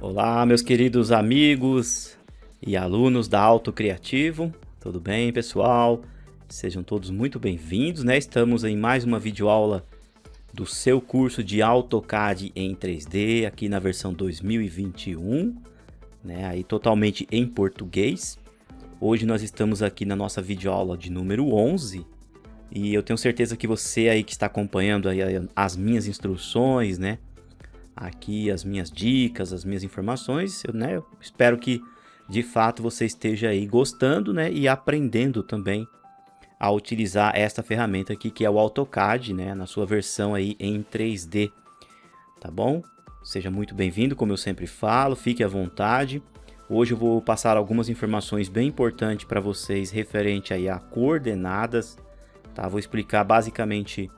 Olá, meus queridos amigos e alunos da Auto Criativo, tudo bem, pessoal? Sejam todos muito bem-vindos, né? Estamos em mais uma videoaula do seu curso de AutoCAD em 3D, aqui na versão 2021, né? Aí totalmente em português. Hoje nós estamos aqui na nossa videoaula de número 11 e eu tenho certeza que você aí que está acompanhando aí as minhas instruções, né? Aqui as minhas dicas, as minhas informações, eu espero que de fato você esteja aí gostando, né, e aprendendo também a utilizar esta ferramenta aqui que é o AutoCAD, né, na sua versão aí em 3D, tá bom? Seja muito bem-vindo, como eu sempre falo, fique à vontade. Hoje eu vou passar algumas informações bem importantes para vocês referente aí a coordenadas, tá? Vou explicar basicamente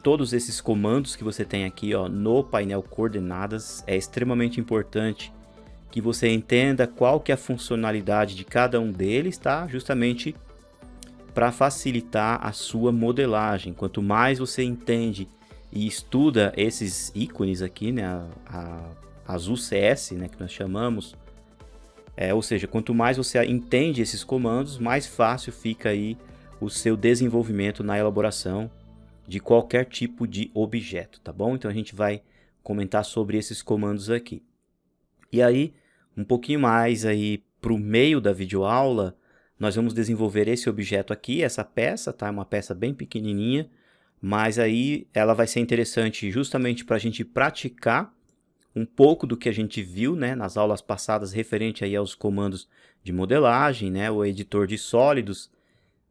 todos esses comandos que você tem aqui, ó, no painel coordenadas. É extremamente importante que você entenda qual que é a funcionalidade de cada um deles, tá? Justamente para facilitar a sua modelagem. Quanto mais você entende e estuda esses ícones aqui, né, as UCS, né, que nós chamamos, ou seja, quanto mais você entende esses comandos, mais fácil fica aí o seu desenvolvimento na elaboração de qualquer tipo de objeto, tá bom? Então a gente vai comentar sobre esses comandos aqui. E aí, um pouquinho mais aí para o meio da videoaula, nós vamos desenvolver esse objeto aqui, essa peça, tá? É uma peça bem pequenininha, mas aí ela vai ser interessante justamente para a gente praticar um pouco do que a gente viu, né, nas aulas passadas referente aí aos comandos de modelagem, né, o editor de sólidos,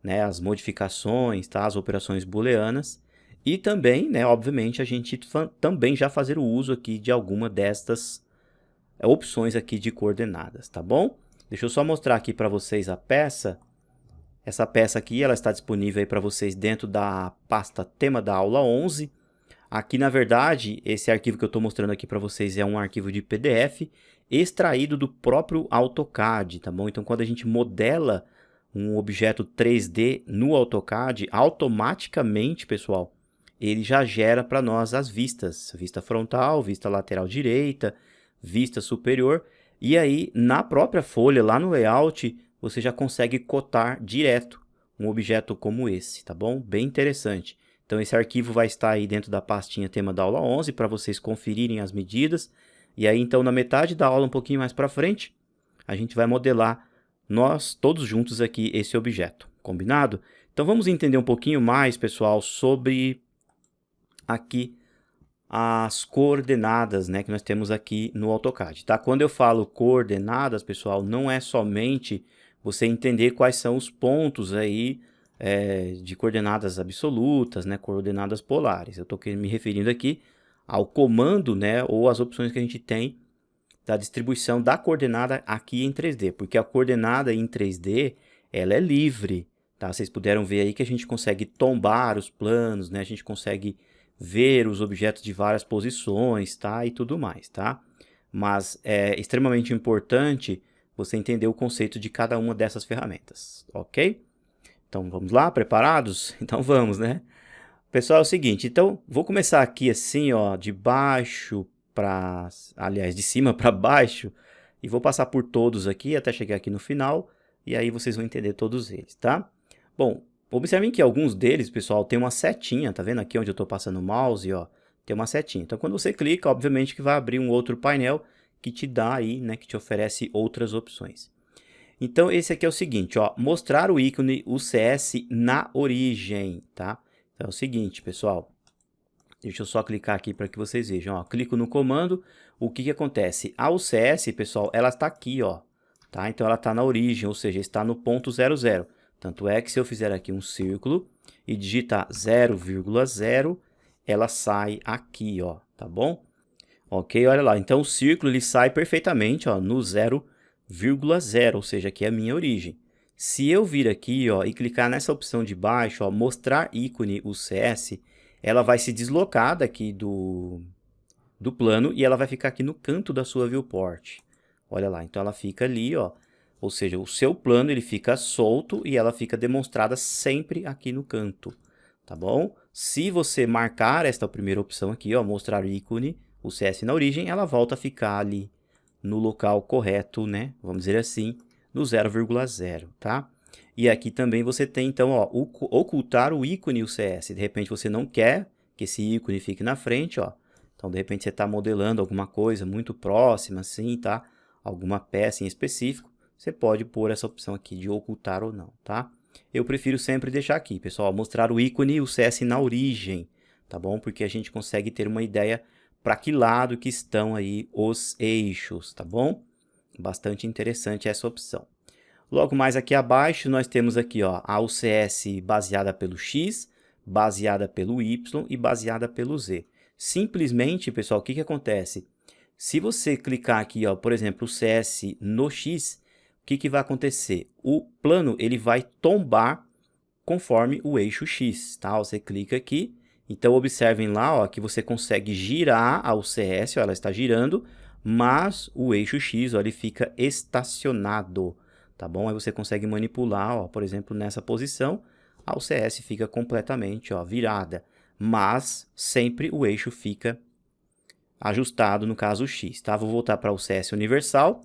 né, as modificações, tá, as operações booleanas. E também, né, obviamente, a gente também já fazer o uso aqui de alguma destas opções aqui de coordenadas, tá bom? Deixa eu só mostrar aqui para vocês a peça. Essa peça aqui, ela está disponível aí para vocês dentro da pasta tema da aula 11. Aqui, na verdade, esse arquivo que eu estou mostrando aqui para vocês é um arquivo de PDF extraído do próprio AutoCAD, tá bom? Então, quando a gente modela um objeto 3D no AutoCAD, automaticamente, pessoal, ele já gera para nós as vistas, vista frontal, vista lateral direita, vista superior, e aí na própria folha, lá no layout, você já consegue cotar direto um objeto como esse, tá bom? Bem interessante. Então esse arquivo vai estar aí dentro da pastinha tema da aula 11 para vocês conferirem as medidas, e aí então na metade da aula, um pouquinho mais para frente, a gente vai modelar nós todos juntos aqui esse objeto, combinado? Então vamos entender um pouquinho mais, pessoal, sobre aqui as coordenadas, né, que nós temos aqui no AutoCAD, tá? Quando eu falo coordenadas, pessoal, não é somente você entender quais são os pontos aí de coordenadas absolutas, né, coordenadas polares. Eu estou me referindo aqui ao comando, né, ou as opções que a gente tem da distribuição da coordenada aqui em 3D, porque a coordenada em 3D, ela é livre, tá? Vocês puderam ver aí que a gente consegue tombar os planos, né? A gente consegue ver os objetos de várias posições, tá? E tudo mais, tá? Mas é extremamente importante você entender o conceito de cada uma dessas ferramentas, ok? Então vamos lá, preparados? Então vamos, né? Pessoal, é o seguinte, então vou começar aqui assim, ó, de baixo para, aliás, de cima para baixo, e vou passar por todos aqui até chegar aqui no final, e aí vocês vão entender todos eles, tá? Bom, observem que alguns deles, pessoal, tem uma setinha, tá vendo aqui onde eu estou passando o mouse, ó, tem uma setinha. Então, quando você clica, obviamente que vai abrir um outro painel que te dá aí, né, que te oferece outras opções. Então, esse aqui é o seguinte, ó, mostrar o ícone UCS na origem, tá? Então, é o seguinte, pessoal, deixa eu só clicar aqui para que vocês vejam, ó, clico no comando, o que que acontece? A UCS, pessoal, ela está aqui, ó, tá? Então, ela está na origem, ou seja, está no ponto 00. Tanto é que se eu fizer aqui um círculo e digitar 0,0, ela sai aqui, ó, tá bom? Ok, olha lá, então o círculo ele sai perfeitamente, ó, no 0,0, ou seja, aqui é a minha origem. Se eu vir aqui, ó, e clicar nessa opção de baixo, ó, mostrar ícone UCS, ela vai se deslocar daqui do plano e ela vai ficar aqui no canto da sua viewport. Olha lá, então ela fica ali, ó, ou seja, o seu plano ele fica solto e ela fica demonstrada sempre aqui no canto, tá bom? Se você marcar esta primeira opção aqui, ó, mostrar ícone UCS na origem, ela volta a ficar ali no local correto, né? Vamos dizer assim, no 0,0, tá? E aqui também você tem, então, ó, ocultar o ícone UCS. De repente você não quer que esse ícone fique na frente, ó. Então, de repente você está modelando alguma coisa muito próxima, assim, tá? Alguma peça em específico, você pode pôr essa opção aqui de ocultar ou não, tá? Eu prefiro sempre deixar aqui, pessoal, mostrar o ícone UCS na origem, tá bom? Porque a gente consegue ter uma ideia para que lado que estão aí os eixos, tá bom? Bastante interessante essa opção. Logo mais aqui abaixo, nós temos aqui, ó, a UCS baseada pelo X, baseada pelo Y e baseada pelo Z. Simplesmente, pessoal, o que acontece? Se você clicar aqui, ó, por exemplo, o CS no X, o que vai acontecer? O plano ele vai tombar conforme o eixo X, tá? Você clica aqui, então observem lá, ó, que você consegue girar a UCS, ó, ela está girando, mas o eixo X, ó, ele fica estacionado, tá bom? Aí você consegue manipular, ó, por exemplo, nessa posição, a UCS fica completamente, ó, virada, mas sempre o eixo fica ajustado, no caso X, tá? Vou voltar para o UCS universal.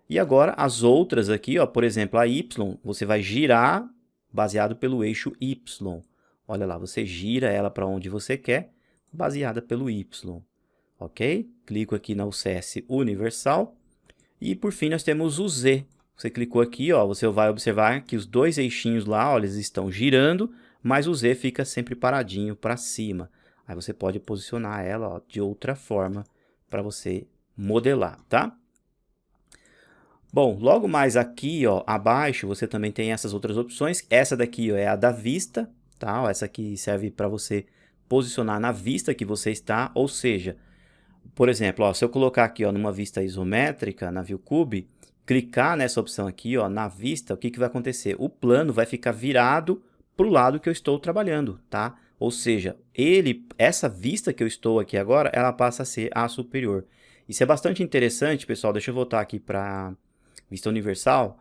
E agora as outras aqui, ó, por exemplo, a Y, você vai girar baseado pelo eixo Y. Olha lá, você gira ela para onde você quer, baseada pelo Y. Ok? Clico aqui na UCS universal. E por fim nós temos o Z. Você clicou aqui, ó, você vai observar que os dois eixinhos lá, ó, eles estão girando, mas o Z fica sempre paradinho para cima. Aí você pode posicionar ela, ó, de outra forma para você modelar, tá? Bom, logo mais aqui, ó, abaixo, você também tem essas outras opções. Essa daqui, ó, é a da vista, tá? Ó, essa aqui serve para você posicionar na vista que você está, ou seja, por exemplo, ó, se eu colocar aqui, ó, numa vista isométrica, na ViewCube, clicar nessa opção aqui, ó, na vista, o que vai acontecer? O plano vai ficar virado para o lado que eu estou trabalhando, tá? Ou seja, essa vista que eu estou aqui agora, ela passa a ser a superior. Isso é bastante interessante, pessoal. Deixa eu voltar aqui para vista universal,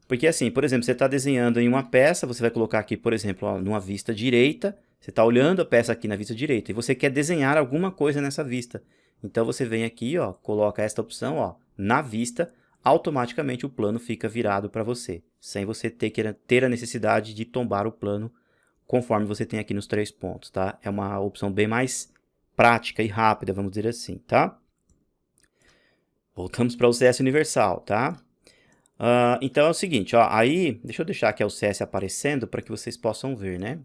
porque assim, por exemplo, você está desenhando em uma peça, você vai colocar aqui, por exemplo, ó, numa vista direita, você está olhando a peça aqui na vista direita e você quer desenhar alguma coisa nessa vista. Então você vem aqui, ó, coloca esta opção, ó, na vista, automaticamente o plano fica virado para você, sem você ter a necessidade de tombar o plano conforme você tem aqui nos 3 pontos, tá? É uma opção bem mais prática e rápida, vamos dizer assim, tá? Voltamos para o CS universal, tá? Então é o seguinte, ó, aí, deixa eu deixar aqui o CS aparecendo para que vocês possam ver, né?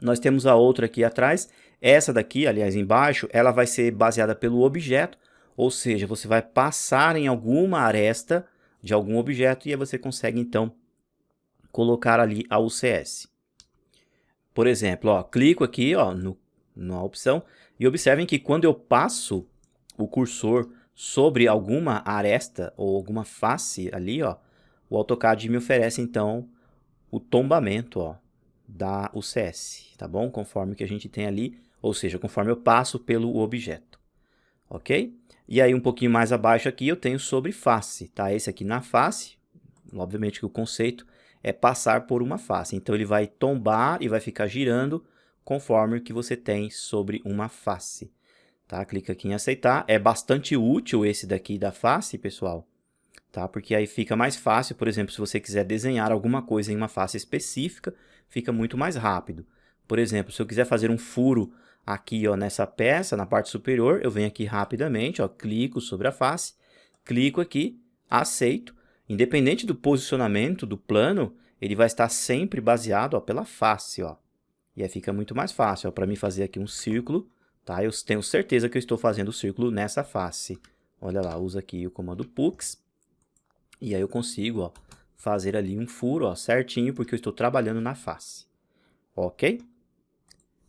Nós temos a outra aqui atrás, essa daqui, aliás, embaixo, ela vai ser baseada pelo objeto, ou seja, você vai passar em alguma aresta de algum objeto e aí você consegue, então, colocar ali a UCS. Por exemplo, ó, clico aqui, ó, na opção e observem que quando eu passo o cursor sobre alguma aresta ou alguma face ali, ó, o AutoCAD me oferece, então, o tombamento, ó, da UCS, tá bom? Conforme que a gente tem ali, ou seja, conforme eu passo pelo objeto, ok? E aí, um pouquinho mais abaixo aqui, eu tenho sobre face, tá? Esse aqui na face, obviamente que o conceito é passar por uma face. Então, ele vai tombar e vai ficar girando conforme o que você tem sobre uma face. Tá? Clica aqui em aceitar. É bastante útil esse daqui da face, pessoal. Tá? Porque aí fica mais fácil, por exemplo, se você quiser desenhar alguma coisa em uma face específica, fica muito mais rápido. Por exemplo, se eu quiser fazer um furo aqui, ó, nessa peça, na parte superior, eu venho aqui rapidamente, ó, clico sobre a face, clico aqui, aceito. Independente do posicionamento do plano, ele vai estar sempre baseado, ó, pela face, ó. E aí fica muito mais fácil, para mim fazer aqui um círculo, tá? Eu tenho certeza que eu estou fazendo o círculo nessa face. Olha lá, uso aqui o comando Pux. E aí eu consigo, ó, fazer ali um furo, ó, certinho, porque eu estou trabalhando na face. Ok?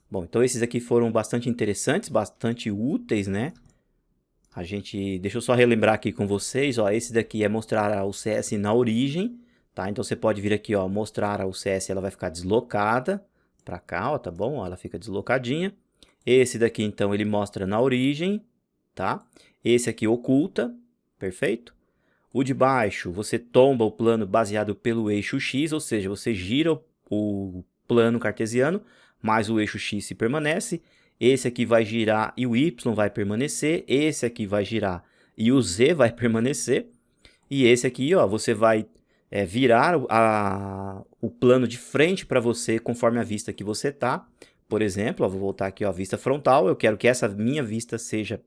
Bom, então esses aqui foram bastante interessantes, bastante úteis, né? Deixa eu só relembrar aqui com vocês, ó, esse daqui é mostrar a UCS na origem, tá? Então você pode vir aqui, ó, mostrar a UCS, ela vai ficar deslocada para cá, ó, tá bom? Ó, ela fica deslocadinha. Esse daqui, então, ele mostra na origem, tá? Esse aqui oculta, perfeito? O de baixo, você tomba o plano baseado pelo eixo X, ou seja, você gira o plano cartesiano, mas o eixo X se permanece. Esse aqui vai girar e o Y vai permanecer. Esse aqui vai girar e o Z vai permanecer. E esse aqui, ó, você vai virar o plano de frente para você conforme a vista que você tá. Por exemplo, ó, vou voltar aqui, ó, a vista frontal. Eu quero que essa minha vista seja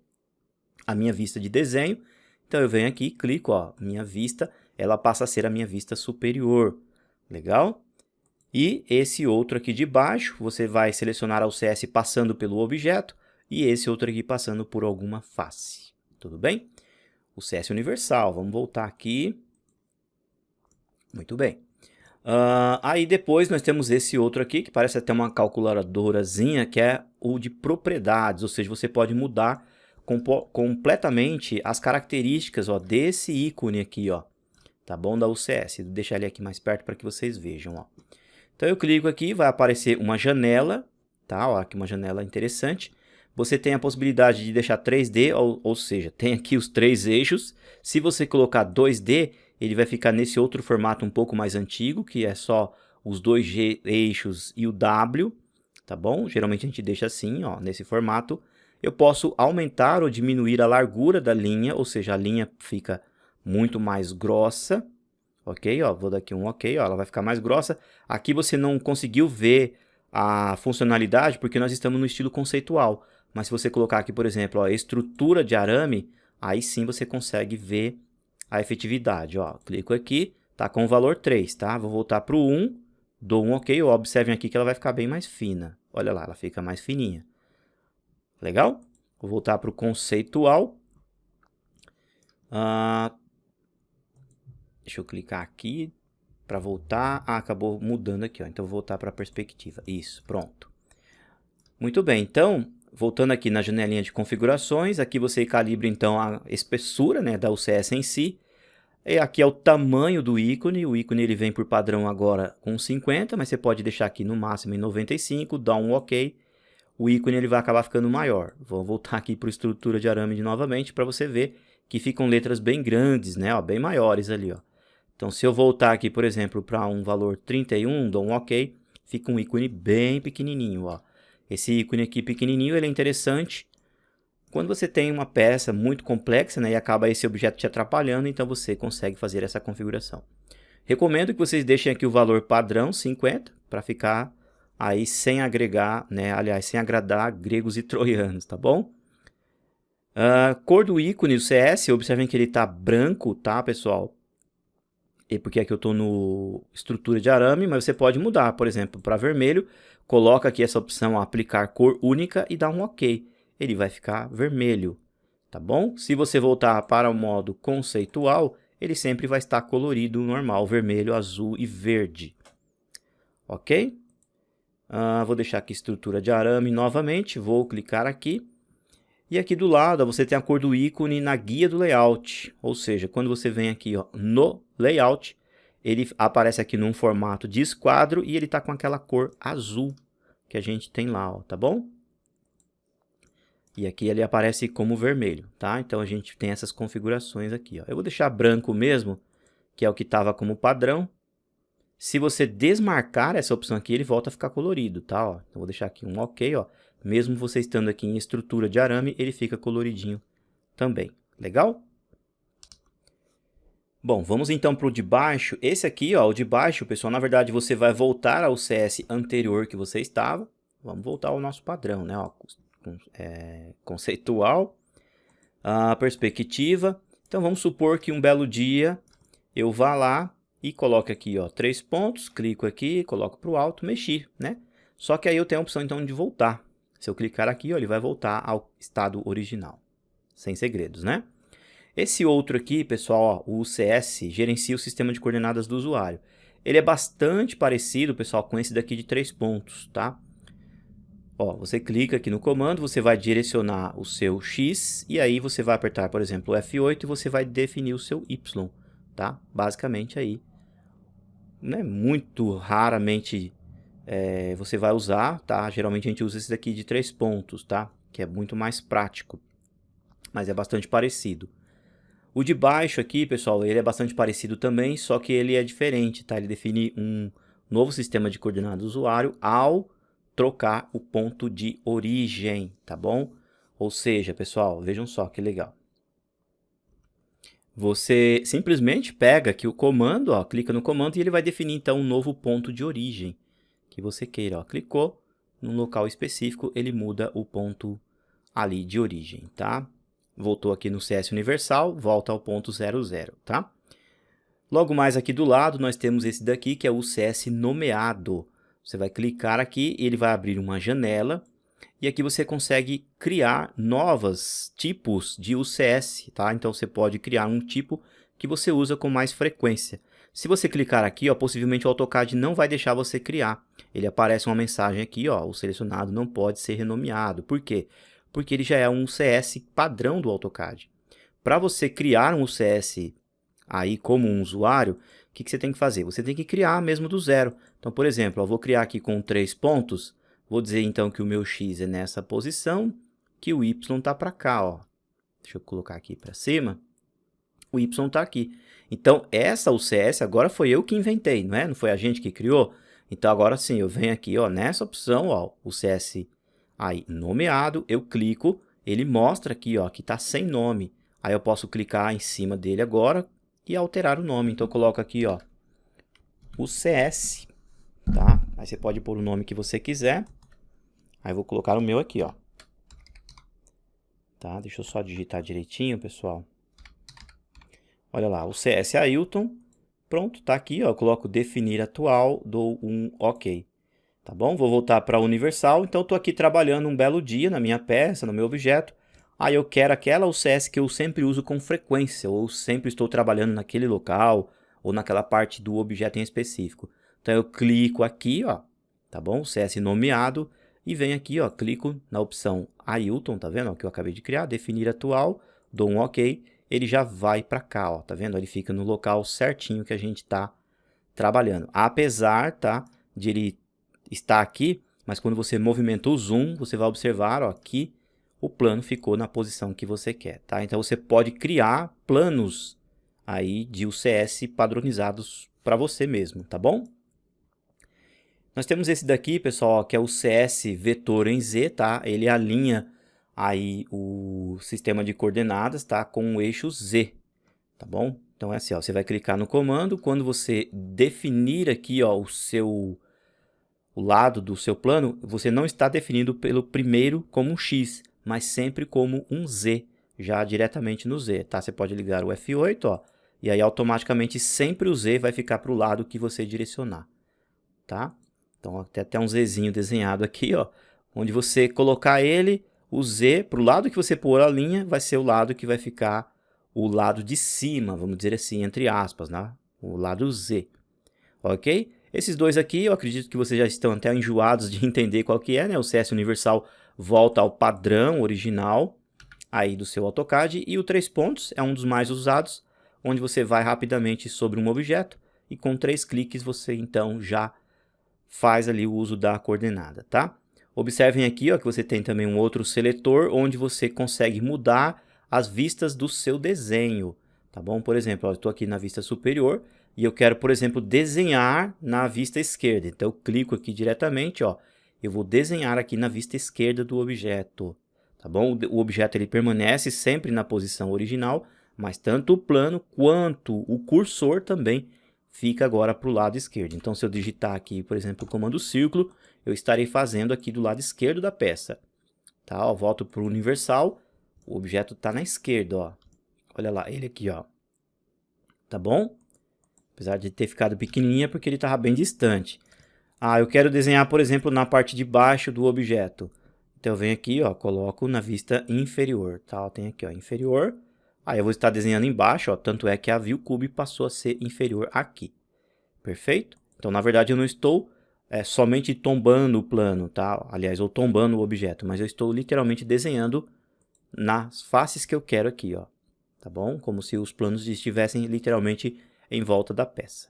a minha vista de desenho. Então eu venho aqui, clico, ó, minha vista, ela passa a ser a minha vista superior. Legal? E esse outro aqui de baixo, você vai selecionar o CS passando pelo objeto e esse outro aqui passando por alguma face. Tudo bem? O CS universal. Vamos voltar aqui. Muito bem. Aí depois nós temos esse outro aqui, que parece até uma calculadorazinha, que é o de propriedades. Ou seja, você pode mudar completamente as características, ó, desse ícone aqui, ó. Tá bom? Da UCS. Vou deixar ele aqui mais perto para que vocês vejam, ó. Então eu clico aqui, vai aparecer uma janela, tá? Ó, aqui uma janela interessante. Você tem a possibilidade de deixar 3D, ou seja, tem aqui os 3 eixos. Se você colocar 2D, ele vai ficar nesse outro formato um pouco mais antigo, que é só os 2 eixos e o W, tá bom? Geralmente a gente deixa assim, ó, nesse formato. Eu posso aumentar ou diminuir a largura da linha, ou seja, a linha fica muito mais grossa. Ok, ó, vou dar aqui um ok, ó, ela vai ficar mais grossa. Aqui você não conseguiu ver a funcionalidade porque nós estamos no estilo conceitual. Mas se você colocar aqui, por exemplo, ó, estrutura de arame, aí sim você consegue ver a efetividade. Ó, clico aqui, tá com o valor 3, tá? Vou voltar para o 1, dou um ok, ó, observem aqui que ela vai ficar bem mais fina. Olha lá, ela fica mais fininha. Legal? Vou voltar para o conceitual. Deixa eu clicar aqui para voltar. Acabou mudando aqui, ó. Então vou voltar para a perspectiva. Isso, pronto. Muito bem, então, voltando aqui na janelinha de configurações, aqui você calibra então a espessura, né, da UCS em si. E aqui é o tamanho do ícone. O ícone ele vem por padrão agora com 50, mas você pode deixar aqui no máximo em 95, dar um ok. O ícone ele vai acabar ficando maior. Vou voltar aqui para a estrutura de arame novamente para você ver que ficam letras bem grandes, né, ó, bem maiores ali, ó. Então, se eu voltar aqui, por exemplo, para um valor 31, dou um OK, fica um ícone bem pequenininho, ó. Esse ícone aqui pequenininho, ele é interessante quando você tem uma peça muito complexa, né, e acaba esse objeto te atrapalhando, então você consegue fazer essa configuração. Recomendo que vocês deixem aqui o valor padrão, 50, para ficar aí sem agregar, né, aliás, sem agradar gregos e troianos, tá bom? Cor do ícone do CS, observem que ele está branco, tá, pessoal? E porque aqui eu estou no estrutura de arame, mas você pode mudar, por exemplo, para vermelho, coloca aqui essa opção aplicar cor única e dá um OK. Ele vai ficar vermelho, tá bom? Se você voltar para o modo conceitual, ele sempre vai estar colorido normal, vermelho, azul e verde. Ok? Vou deixar aqui estrutura de arame novamente, vou clicar aqui. E aqui do lado, você tem a cor do ícone na guia do layout. Ou seja, quando você vem aqui, ó, no layout, ele aparece aqui num formato de esquadro e ele está com aquela cor azul que a gente tem lá, ó, tá bom? E aqui ele aparece como vermelho, tá? Então a gente tem essas configurações aqui, ó. Eu vou deixar branco mesmo, que é o que estava como padrão. Se você desmarcar essa opção aqui, ele volta a ficar colorido, tá? Ó, então vou deixar aqui um OK, ó. Mesmo você estando aqui em estrutura de arame, ele fica coloridinho também. Legal? Bom, vamos então para o de baixo. Esse aqui, ó, o de baixo, pessoal, na verdade você vai voltar ao CS anterior que você estava. Vamos voltar ao nosso padrão, né? Ó, conceitual, perspectiva. Então vamos supor que um belo dia eu vá lá e coloque aqui, ó, 3 pontos, clico aqui, coloco para o alto, mexi, né? Só que aí eu tenho a opção então de voltar. Se eu clicar aqui, ó, ele vai voltar ao estado original, sem segredos, né? Esse outro aqui, pessoal, ó, o UCS, gerencia o sistema de coordenadas do usuário. Ele é bastante parecido, pessoal, com esse daqui de 3 pontos, tá? Ó, você clica aqui no comando, você vai direcionar o seu X e aí você vai apertar, por exemplo, o F8 e você vai definir o seu Y, tá? Basicamente aí, né? Muito raramente você vai usar, tá? Geralmente a gente usa esse daqui de 3 pontos, tá? Que é muito mais prático, mas é bastante parecido. O de baixo aqui, pessoal, ele é bastante parecido também, só que ele é diferente, tá? Ele define um novo sistema de coordenadas do usuário ao trocar o ponto de origem, tá bom? Ou seja, pessoal, vejam só que legal. você simplesmente pega aqui o comando, ó, clica no comando e ele vai definir então um novo ponto de origem que você queira. Ó, clicou num local específico, ele muda o ponto ali de origem, tá? Voltou aqui no CS Universal, volta ao ponto 00, tá? Logo mais aqui do lado, nós temos esse daqui, que é o CS nomeado. Você vai clicar aqui e ele vai abrir uma janela. E aqui você consegue criar novos tipos de UCS, tá? Então você pode criar um tipo que você usa com mais frequência. Se você clicar aqui, ó, possivelmente o AutoCAD não vai deixar você criar. Ele aparece uma mensagem aqui, ó, o selecionado não pode ser renomeado. Por quê? Porque ele já é um UCS padrão do AutoCAD. Para você criar um UCS aí como um usuário, o que você tem que fazer? Você tem que criar mesmo do zero. Então, por exemplo, eu vou criar aqui com 3 pontos. Vou dizer então que o meu X é nessa posição, que o Y está para cá, ó. Deixa eu colocar aqui para cima. O Y está aqui. Então, essa UCS agora foi eu que inventei, não é? Não foi a gente que criou? Então, agora sim, eu venho aqui, ó, nessa opção, ó, UCS aí nomeado, eu clico, ele mostra aqui, ó, que está sem nome. Aí eu posso clicar em cima dele agora e alterar o nome. Então, eu coloco aqui, ó, UCS, tá? Aí você pode pôr o nome que você quiser. Aí eu vou colocar o meu aqui, ó. Tá? Deixa eu só digitar direitinho, pessoal. Olha lá, o CS Ailton. Pronto, tá aqui, ó. Eu coloco definir atual, dou um OK. Tá bom? Vou voltar para Universal. Então, eu tô aqui trabalhando um belo dia na minha peça, no meu objeto. Aí eu quero aquela UCS que eu sempre uso com frequência, ou sempre estou trabalhando naquele local, ou naquela parte do objeto em específico. Então, eu clico aqui, ó. Tá bom? CS nomeado. E venho aqui, ó, clico na opção Ailton, tá vendo? Ó, que eu acabei de criar, definir atual, dou um OK, ele já vai para cá, ó, tá vendo? Ele fica no local certinho que a gente está trabalhando. Apesar, tá, de ele estar aqui, mas quando você movimenta o zoom, você vai observar, ó, que o plano ficou na posição que você quer, tá? Então você pode criar planos aí de UCS padronizados para você mesmo, tá bom? Nós temos esse daqui, pessoal, que é o CS vetor em Z, tá? Ele alinha aí o sistema de coordenadas, tá? Com o eixo Z, tá bom? Então é assim, ó, você vai clicar no comando, quando você definir aqui, ó, o lado do seu plano, você não está definindo pelo primeiro como um X, mas sempre como um Z, já diretamente no Z, tá? Você pode ligar o F8, ó, e aí automaticamente sempre o Z vai ficar para o lado que você direcionar, tá? Então, tem até um Zzinho desenhado aqui, ó, onde você colocar ele, o Z, para o lado que você pôr a linha, vai ser o lado que vai ficar o lado de cima, vamos dizer assim, entre aspas, né? O lado Z, ok? Esses dois aqui, eu acredito que vocês já estão até enjoados de entender qual que é, né? O CS Universal volta ao padrão original aí do seu AutoCAD, e o 3 pontos é um dos mais usados, onde você vai rapidamente sobre um objeto, e com 3 cliques você então já faz ali o uso da coordenada, tá? Observem aqui, ó, que você tem também um outro seletor, onde você consegue mudar as vistas do seu desenho, tá bom? Por exemplo, ó, eu estou aqui na vista superior, e eu quero, por exemplo, desenhar na vista esquerda. Então, eu clico aqui diretamente, ó, eu vou desenhar aqui na vista esquerda do objeto, tá bom? O objeto ele permanece sempre na posição original, mas tanto o plano quanto o cursor também fica agora para o lado esquerdo. Então, se eu digitar aqui, por exemplo, o comando círculo, eu estarei fazendo aqui do lado esquerdo da peça. Tá? Ó, volto para o universal, o objeto está na esquerda, ó. Olha lá, ele aqui, ó. Tá bom? Apesar de ter ficado pequenininha, porque ele estava bem distante. Ah, eu quero desenhar, por exemplo, na parte de baixo do objeto. Então, eu venho aqui, ó, coloco na vista inferior, tá? Tem aqui, ó, inferior. Aí eu vou estar desenhando embaixo, ó, tanto é que a ViewCube passou a ser inferior aqui. Perfeito? Então, na verdade, eu não estou somente tombando o plano, tá? Aliás, ou tombando o objeto, mas eu estou literalmente desenhando nas faces que eu quero aqui, ó. Tá bom? Como se os planos estivessem literalmente em volta da peça.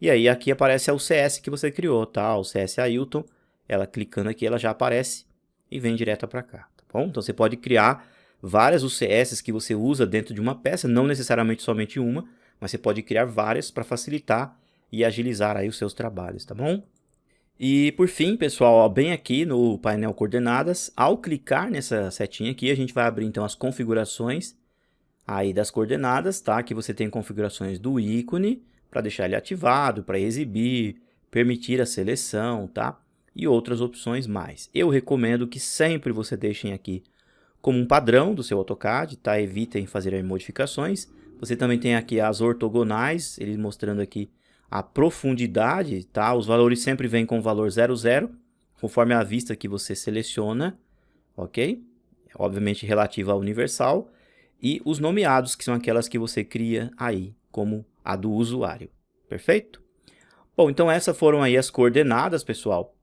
E aí, aqui aparece o CS que você criou, tá? O CS Ailton. Ela clicando aqui, ela já aparece e vem direto para cá, tá bom? Então, você pode criar várias UCS que você usa dentro de uma peça, não necessariamente somente uma, mas você pode criar várias para facilitar e agilizar aí os seus trabalhos, tá bom? E por fim, pessoal, ó, bem aqui no painel coordenadas, ao clicar nessa setinha aqui, a gente vai abrir então as configurações aí das coordenadas, tá? Aqui você tem configurações do ícone, para deixar ele ativado, para exibir, permitir a seleção, tá? E outras opções mais. Eu recomendo que sempre você deixem aqui como um padrão do seu AutoCAD, tá? Evitem fazer modificações. Você também tem aqui as ortogonais, ele mostrando aqui a profundidade, tá? Os valores sempre vêm com o valor 00, conforme a vista que você seleciona, ok? Obviamente relativa à universal. E os nomeados, que são aquelas que você cria aí, como a do usuário. Perfeito? Bom, então essas foram aí as coordenadas, pessoal,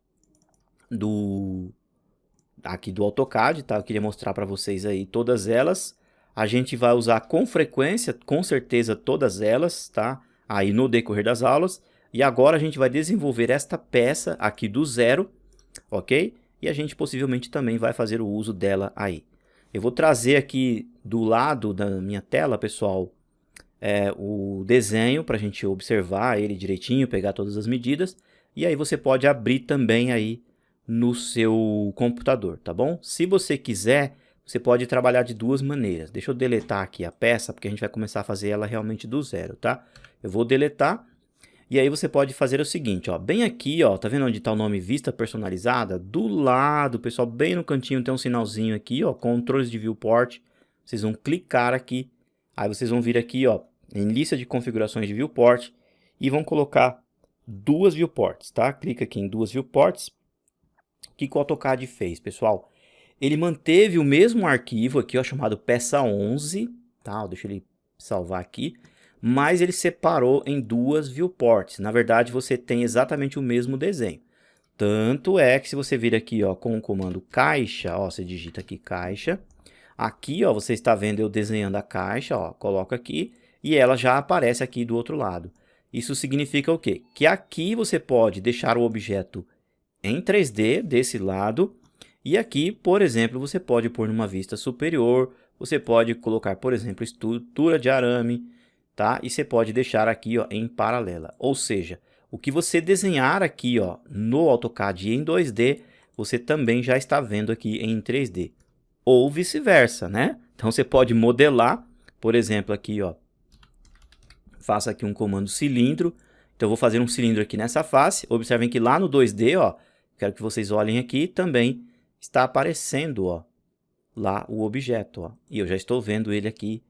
aqui do AutoCAD, tá? Eu queria mostrar para vocês aí todas elas. A gente vai usar com frequência, com certeza, todas elas, tá? Aí no decorrer das aulas. E agora a gente vai desenvolver esta peça aqui do zero, ok? E a gente possivelmente também vai fazer o uso dela aí. Eu vou trazer aqui do lado da minha tela, pessoal, o desenho para a gente observar ele direitinho, pegar todas as medidas. E aí você pode abrir também aí no seu computador, tá bom? Se você quiser, você pode trabalhar de duas maneiras. Deixa eu deletar aqui a peça, porque a gente vai começar a fazer ela realmente do zero, tá? Eu vou deletar. E aí você pode fazer o seguinte, ó, bem aqui, ó, tá vendo onde está o nome Vista Personalizada? Do lado, pessoal, bem no cantinho tem um sinalzinho aqui, ó, Controles de Viewport. Vocês vão clicar aqui, aí vocês vão vir aqui, ó, em Lista de Configurações de Viewport e vão colocar duas viewports, tá? Clica aqui em duas viewports. O que o AutoCAD fez, pessoal? Ele manteve o mesmo arquivo aqui, ó, chamado peça 11, tá? Deixa ele salvar aqui. Mas ele separou em duas viewports. Na verdade, você tem exatamente o mesmo desenho. Tanto é que se você vir aqui, ó, com o comando caixa, ó, você digita aqui caixa. Aqui, ó, você está vendo eu desenhando a caixa, ó, coloco aqui e ela já aparece aqui do outro lado. Isso significa o quê? Que aqui você pode deixar o objeto em 3D desse lado e aqui, por exemplo, você pode pôr numa vista superior, você pode colocar, por exemplo, estrutura de arame, tá? E você pode deixar aqui, ó, em paralela. Ou seja, o que você desenhar aqui, ó, no AutoCAD em 2D, você também já está vendo aqui em 3D. Ou vice-versa, né? Então você pode modelar, por exemplo, aqui, ó, faça aqui um comando cilindro. Então eu vou fazer um cilindro aqui nessa face. Observem que lá no 2D, ó, quero que vocês olhem aqui, também está aparecendo, ó, lá o objeto, ó. E eu já estou vendo ele aqui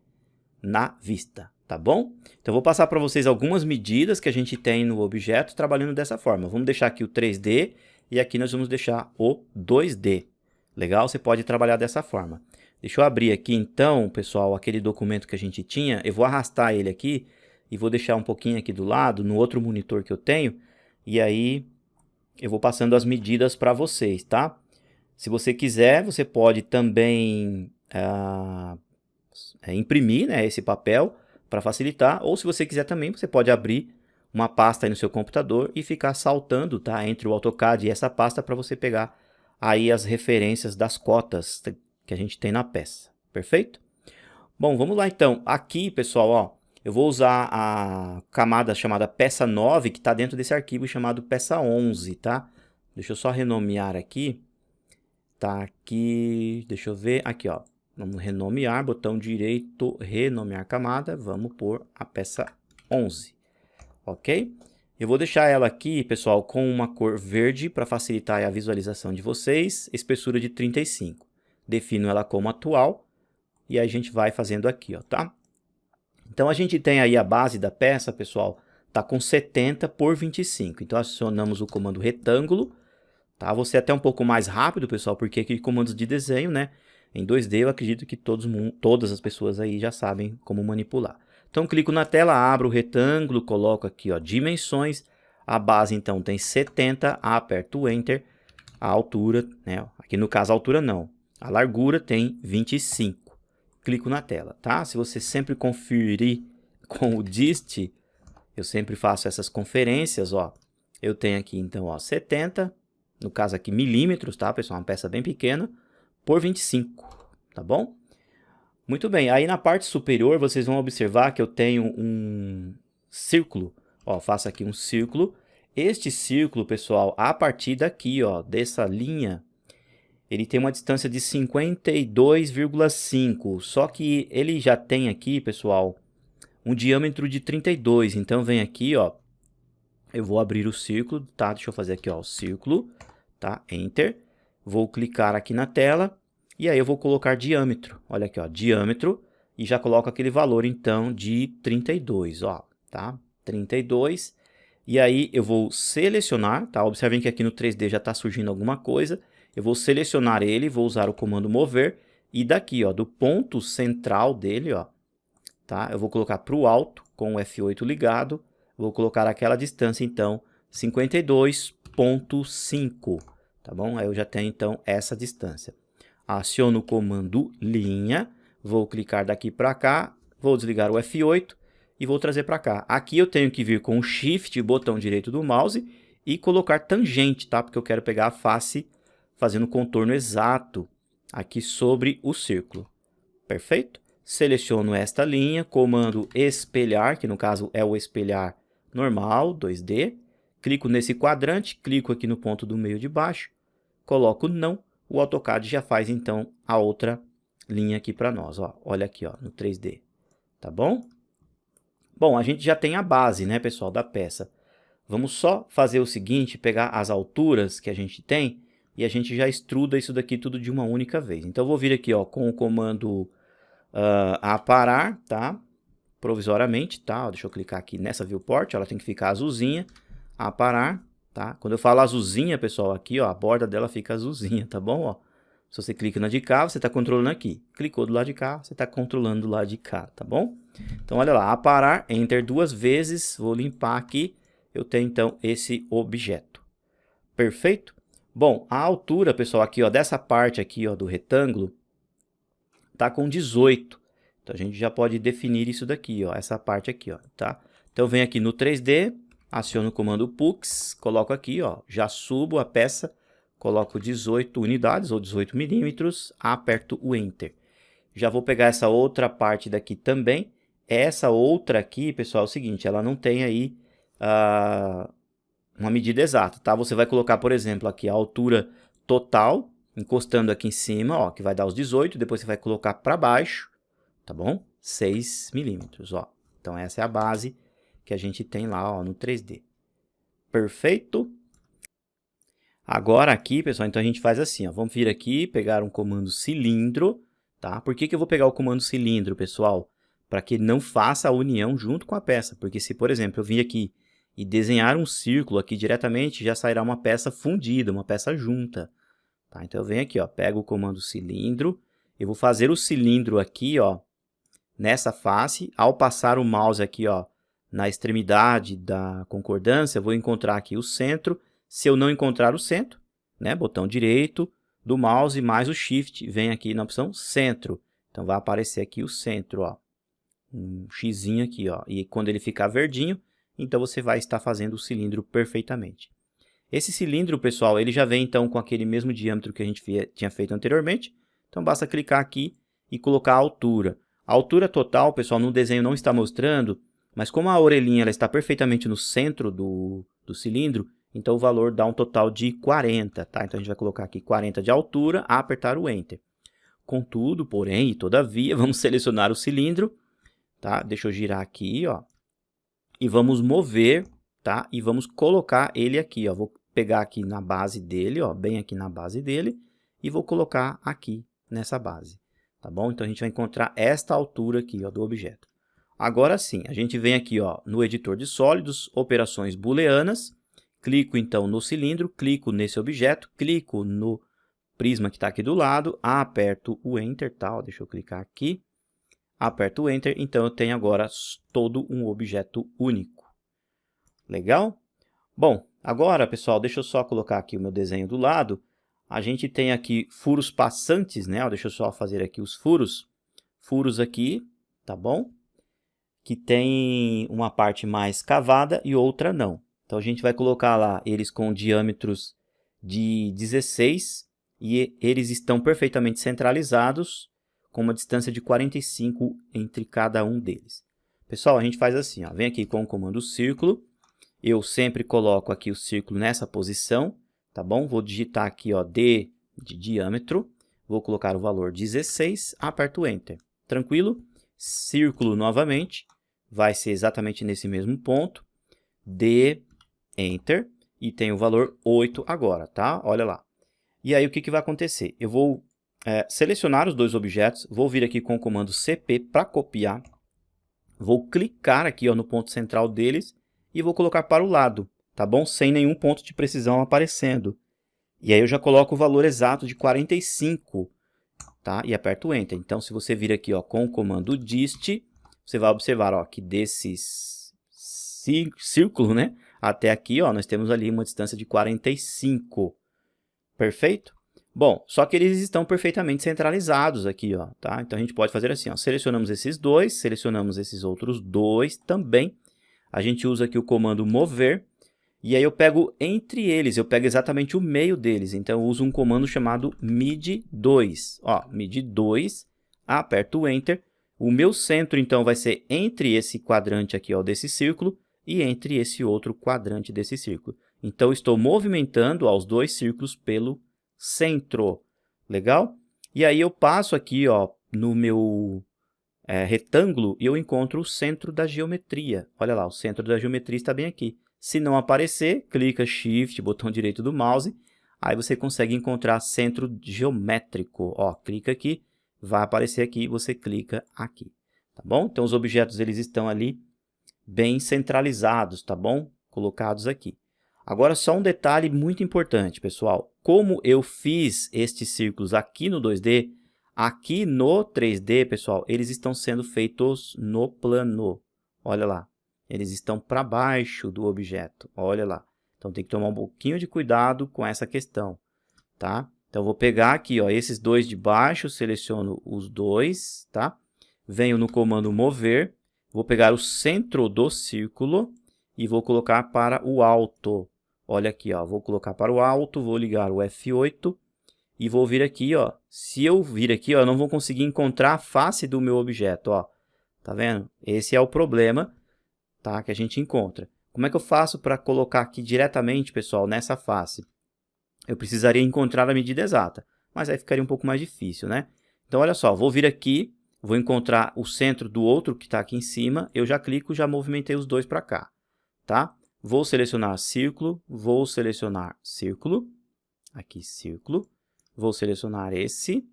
na vista, tá bom? Então eu vou passar para vocês algumas medidas que a gente tem no objeto trabalhando dessa forma. Vamos deixar aqui o 3D e aqui nós vamos deixar o 2D. Legal? Você pode trabalhar dessa forma. Deixa eu abrir aqui então, pessoal, aquele documento que a gente tinha. Eu vou arrastar ele aqui e vou deixar um pouquinho aqui do lado, no outro monitor que eu tenho. E aí eu vou passando as medidas para vocês, tá? Se você quiser, você pode também imprimir, né, esse papel para facilitar. Ou se você quiser também, você pode abrir uma pasta aí no seu computador e ficar saltando, tá, entre o AutoCAD e essa pasta para você pegar aí as referências das cotas que a gente tem na peça. Perfeito? Bom, vamos lá então. Aqui, pessoal, ó, eu vou usar a camada chamada peça 9, que está dentro desse arquivo chamado peça 11, tá? Deixa eu só renomear aqui. Tá aqui, deixa eu ver, aqui, ó. Vamos renomear, botão direito, renomear camada. Vamos pôr a peça 11, ok? Eu vou deixar ela aqui, pessoal, com uma cor verde para facilitar a visualização de vocês. Espessura de 35. Defino ela como atual e a gente vai fazendo aqui, ó, tá? Então a gente tem aí a base da peça, pessoal, tá com 70 por 25. Então acionamos o comando retângulo, tá? Você é até um pouco mais rápido, pessoal, porque aqui comandos de desenho, né? Em 2D eu acredito que todas as pessoas aí já sabem como manipular. Então clico na tela, abro o retângulo, coloco aqui, ó, dimensões. A base então tem 70, aperto o Enter. A altura, né? Aqui no caso a altura não. A largura tem 25. Clico na tela, tá? Se você sempre conferir com o dist, eu sempre faço essas conferências, ó. Eu tenho aqui então, ó, 70, no caso aqui milímetros, tá, pessoal? Uma peça bem pequena, por 25, tá bom? Muito bem, aí na parte superior vocês vão observar que eu tenho um círculo, ó, faço aqui um círculo. Este círculo, pessoal, a partir daqui, ó, dessa linha, ele tem uma distância de 52,5, só que ele já tem aqui, pessoal, um diâmetro de 32. Então vem aqui, ó, eu vou abrir o círculo, tá? Deixa eu fazer aqui, ó, o círculo, tá? Enter. Vou clicar aqui na tela e aí eu vou colocar diâmetro. Olha aqui, ó, diâmetro, e já coloco aquele valor então de 32, ó, tá? 32. E aí eu vou selecionar, tá? Observem que aqui no 3D já está surgindo alguma coisa. Eu vou selecionar ele, vou usar o comando mover e daqui, ó, do ponto central dele, ó, tá? Eu vou colocar para o alto com o F8 ligado. Vou colocar aquela distância então 52,5, tá bom? Aí eu já tenho então essa distância. Aciono o comando linha, vou clicar daqui para cá, vou desligar o F8 e vou trazer para cá. Aqui eu tenho que vir com o Shift, botão direito do mouse e colocar tangente, tá? Porque eu quero pegar a face fazendo o contorno exato aqui sobre o círculo. Perfeito? Seleciono esta linha, comando espelhar, que no caso é o espelhar normal, 2D. Clico nesse quadrante, clico aqui no ponto do meio de baixo, coloco não. O AutoCAD já faz então a outra linha aqui para nós, ó. Olha aqui, ó, no 3D, tá bom? Bom, a gente já tem a base, né, pessoal, da peça. Vamos só fazer o seguinte, pegar as alturas que a gente tem e a gente já extruda isso daqui tudo de uma única vez. Então eu vou vir aqui, ó, com o comando aparar, tá? Provisoriamente, tá? Deixa eu clicar aqui nessa viewport, ela tem que ficar azulzinha, aparar, tá? Quando eu falo azulzinha, pessoal, aqui, ó, a borda dela fica azulzinha, tá bom? Ó, se você clica na de cá, você está controlando aqui. Clicou do lado de cá, você está controlando do lado de cá, tá bom? Então, olha lá, aparar, enter 2 vezes, vou limpar aqui, eu tenho então esse objeto. Perfeito? Bom, a altura, pessoal, aqui, ó, dessa parte aqui, ó, do retângulo, tá com 18. Então, a gente já pode definir isso daqui, ó, essa parte aqui, ó, tá? Então, venho aqui no 3D, aciono o comando Pux, coloco aqui, ó, já subo a peça, coloco 18 unidades ou 18 milímetros, aperto o Enter. Já vou pegar essa outra parte daqui também. Essa outra aqui, pessoal, é o seguinte, ela não tem aí uma medida exata, tá? Você vai colocar, por exemplo, aqui a altura total, encostando aqui em cima, ó, que vai dar os 18, depois você vai colocar para baixo, tá bom? 6 milímetros, ó. Então, essa é a base que a gente tem lá, ó, no 3D. Perfeito? Agora aqui, pessoal, então a gente faz assim, ó. Vamos vir aqui, pegar um comando cilindro, tá? Por que eu vou pegar o comando cilindro, pessoal? Para que ele não faça a união junto com a peça. Porque se, por exemplo, eu vir aqui e desenhar um círculo aqui diretamente, já sairá uma peça fundida, uma peça junta. Tá? Então eu venho aqui, ó, pego o comando cilindro, eu vou fazer o cilindro aqui, ó, nessa face. Ao passar o mouse aqui, ó, na extremidade da concordância, eu vou encontrar aqui o centro. Se eu não encontrar o centro, né, botão direito do mouse mais o Shift, vem aqui na opção centro. Então vai aparecer aqui o centro, ó, um xizinho aqui, ó, e quando ele ficar verdinho, então você vai estar fazendo o cilindro perfeitamente. Esse cilindro, pessoal, ele já vem então com aquele mesmo diâmetro que a gente tinha feito anteriormente. Então basta clicar aqui e colocar a altura. A altura total, pessoal, no desenho não está mostrando, mas como a orelhinha ela está perfeitamente no centro do cilindro, então o valor dá um total de 40, tá? Então a gente vai colocar aqui 40 de altura, apertar o Enter. Contudo, porém e todavia, vamos selecionar o cilindro, tá? Deixa eu girar aqui, ó. E vamos mover, tá? E vamos colocar ele aqui, ó. Vou pegar aqui na base dele, ó, bem aqui na base dele, e vou colocar aqui nessa base, tá bom? Então a gente vai encontrar esta altura aqui, ó, do objeto. Agora sim, a gente vem aqui, ó, no editor de sólidos, operações booleanas, clico então no cilindro, clico nesse objeto, clico no prisma que está aqui do lado, aperto o Enter, tá? Ó, deixa eu clicar aqui, aperto o Enter, então eu tenho agora todo um objeto único. Legal? Bom, agora, pessoal, deixa eu só colocar aqui o meu desenho do lado. A gente tem aqui furos passantes, né? Ó, deixa eu só fazer aqui os furos. Furos aqui, tá bom? Que tem uma parte mais cavada e outra não. Então, a gente vai colocar lá eles com diâmetros de 16 e eles estão perfeitamente centralizados com uma distância de 45 entre cada um deles. Pessoal, a gente faz assim, ó, vem aqui com o comando círculo. Eu sempre coloco aqui o círculo nessa posição, tá bom? Vou digitar aqui, ó, D de diâmetro. Vou colocar o valor 16, aperto Enter. Tranquilo? Círculo novamente, vai ser exatamente nesse mesmo ponto. D, Enter, e tem o valor 8 agora, tá? Olha lá. E aí o que vai acontecer? Eu vou selecionar os dois objetos, vou vir aqui com o comando CP para copiar. Vou clicar aqui ó, no ponto central deles e vou colocar para o lado, tá bom? Sem nenhum ponto de precisão aparecendo. E aí eu já coloco o valor exato de 45, tá? E aperto Enter. Então, se você vir aqui ó, com o comando dist, você vai observar ó, que desse círculo, né, até aqui, ó, nós temos ali uma distância de 45. Perfeito? Bom, só que eles estão perfeitamente centralizados aqui, ó, tá? Então, a gente pode fazer assim, ó, selecionamos esses dois, selecionamos esses outros dois também. A gente usa aqui o comando mover, e aí eu pego entre eles, eu pego exatamente o meio deles. Então, eu uso um comando chamado mid2. Ó, mid2, aperto Enter. O meu centro, então, vai ser entre esse quadrante aqui, ó, desse círculo, e entre esse outro quadrante desse círculo. Então, estou movimentando ó, os dois círculos pelo centro. Legal? E aí eu passo aqui ó, no meu retângulo e eu encontro o centro da geometria. Olha lá, o centro da geometria está bem aqui. Se não aparecer, clica Shift, botão direito do mouse, aí você consegue encontrar centro geométrico. Ó, clica aqui, vai aparecer aqui, você clica aqui. Tá bom? Então, os objetos eles estão ali bem centralizados, tá bom? Colocados aqui. Agora, só um detalhe muito importante, pessoal. Como eu fiz estes círculos aqui no 2D, aqui no 3D, pessoal, eles estão sendo feitos no plano. Olha lá. Eles estão para baixo do objeto. Olha lá. Então, tem que tomar um pouquinho de cuidado com essa questão, tá? Então, eu vou pegar aqui, ó, esses dois de baixo, seleciono os dois, tá? Venho no comando mover, vou pegar o centro do círculo e vou colocar para o alto. Olha aqui, ó, vou colocar para o alto, vou ligar o F8 e vou vir aqui, ó. Se eu vir aqui, ó, eu não vou conseguir encontrar a face do meu objeto, ó. Tá vendo? Esse é o problema, tá, que a gente encontra. Como é que eu faço para colocar aqui diretamente, pessoal, nessa face? Eu precisaria encontrar a medida exata, mas aí ficaria um pouco mais difícil, né? Então, olha só, vou vir aqui, vou encontrar o centro do outro que está aqui em cima, eu já clico, já movimentei os dois para cá, tá? Vou selecionar círculo, vou selecionar círculo, aqui círculo, vou selecionar esse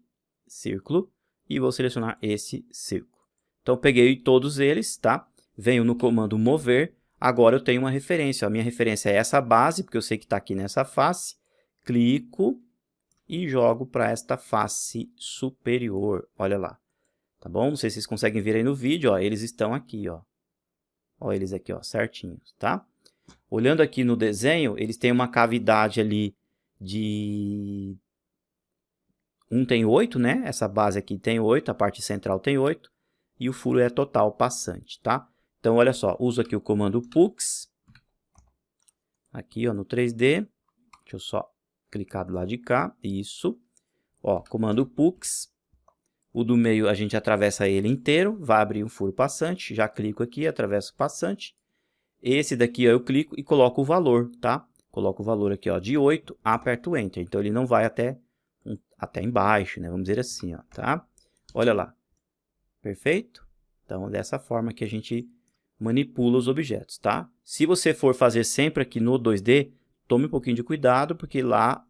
círculo e vou selecionar esse círculo. Então, peguei todos eles, tá? Venho no comando mover, agora eu tenho uma referência. A minha referência é essa base, porque eu sei que está aqui nessa face. Clico e jogo para esta face superior. Olha lá. Tá bom? Não sei se vocês conseguem ver aí no vídeo, ó, eles estão aqui, ó. Ó, eles aqui, ó, certinhos, tá? Olhando aqui no desenho, eles têm uma cavidade ali de... Um tem 8, né? Essa base aqui tem 8, a parte central tem 8. E o furo é total passante, tá? Então, olha só, uso aqui o comando Pux. Aqui, ó, no 3D. Deixa eu só clicar do lado de cá. Isso. Ó, comando Pux. O do meio a gente atravessa ele inteiro. Vai abrir um furo passante. Já clico aqui, atravesso o passante. Esse daqui ó, eu clico e coloco o valor, tá? Coloco o valor aqui ó, de 8, aperto Enter. Então, ele não vai até embaixo, né? Vamos dizer assim, ó, tá? Olha lá. Perfeito? Então, dessa forma que a gente manipula os objetos, tá? Se você for fazer sempre aqui no 2D, tome um pouquinho de cuidado, porque lá